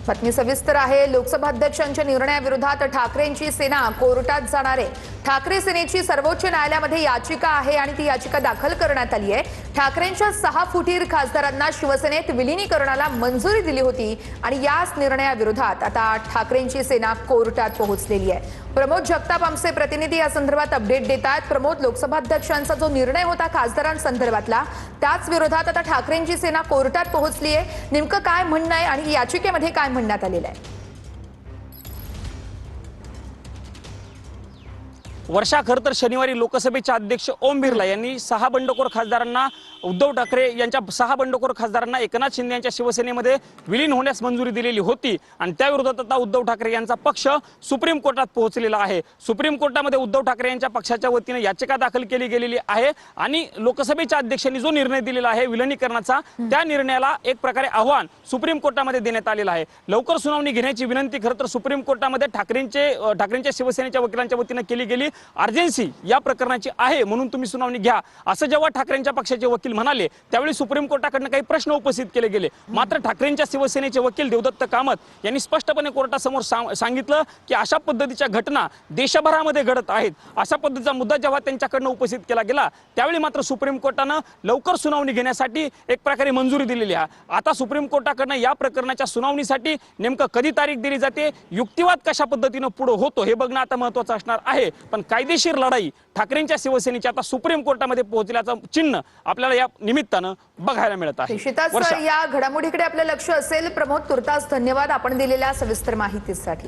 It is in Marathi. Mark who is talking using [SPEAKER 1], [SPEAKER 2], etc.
[SPEAKER 1] बातमी सविस्तर आहे। लोकसभा अध्यक्षांच्या निर्णयाविरोधात ठाकरेंची सेना कोर्टात जाणार आहे। ठाकरे सेनेची सर्वोच्च न्यायालयामध्ये याचिका आहे आणि ती याचिका दाखल करण्यात आली आहे। ठाकरेंच्या 6 फुटीर खासदारांना शिवसेनेत विलीनीकरणाला मंजुरी दिली होती आणि याच निर्णयाविरोधात आता ठाकरेंची सेना कोर्टात पोहोचलेली आहे। प्रमोद जगताप आमचे प्रतिनिधी या संदर्भात अपडेट देत आहेत। प्रमोद, लोकसभा अध्यक्षांचा जो निर्णय होता खासदारांसंदर्भातला, त्याच विरोधात आता ठाकरेंची सेना कोर्टात पोहोचली आहे। नेमकं काय म्हणणं आहे आणि याचिकेमध्ये काय म्हणण्यात आलेलं आहे?
[SPEAKER 2] वर्षा, खरं तर शनिवारी लोकसभेचे अध्यक्ष ओम बिर्ला यांनी 6 बंडखोर खासदारांना उद्धव ठाकरे यांच्या 6 बंडखोर खासदारांना एकनाथ शिंदे यांच्या शिवसेनेमध्ये विलीन होण्यास मंजुरी दिलेली होती आणि त्या विरोधात आता उद्धव ठाकरे यांचा पक्ष सुप्रीम कोर्टात पोहोचलेला आहे। सुप्रीम कोर्टामध्ये उद्धव ठाकरे यांच्या पक्षाच्या वतीने याचिका दाखल केली गेलेली आहे आणि लोकसभेच्या अध्यक्षांनी जो निर्णय दिलेला आहे विलीनीकरणाचा, त्या निर्णयाला एक प्रकारे आव्हान सुप्रीम कोर्टामध्ये देण्यात आलेलं आहे। लवकर सुनावणी घेण्याची विनंती खरं तर सुप्रीम कोर्टामध्ये ठाकरेंच्या शिवसेनेच्या वकिलांच्या वतीने केली गेली। अर्जन्सी या प्रकरणाची आहे म्हणून तुम्ही सुनावणी घ्या असं जेव्हा ठाकरेंच्या पक्षाचे वकील म्हणाले, त्यावेळी सुप्रीम कोर्टाकडून काही प्रश्न उपस्थित केले गेले। मात्र ठाकरेंच्या शिवसेनेचे वकील देवदत्त कामत यांनी स्पष्टपणे कोर्टासमोर सांगितलं की अशा पद्धतीच्या घटना देशभरामध्ये घडत आहेत। अशा पद्धतीचा मुद्दा जेव्हा त्यांच्याकडून उपस्थित केला गेला, त्यावेळी मात्र सुप्रीम कोर्टानं लवकर सुनावणी घेण्यासाठी एक प्रकारे मंजुरी दिलेली आहे। आता सुप्रीम कोर्टाकडून या प्रकरणाच्या सुनावणीसाठी नेमकं कधी तारीख दिली जाते, युक्तिवाद कशा पद्धतीनं पुढे होतो हे बघणं आता महत्त्वाचं असणार आहे। पण कायदेशीर लढाई ठाकरेंच्या शिवसेनेची आता सुप्रीम कोर्टामध्ये पोहोचल्याचं चिन्ह आपल्याला या निमित्तानं बघायला मिळत आहे।
[SPEAKER 1] निश्चितच या घडामोडीकडे आपलं लक्ष असेल। प्रमोद, तुर्तास धन्यवाद आपण दिलेल्या सविस्तर माहितीसाठी।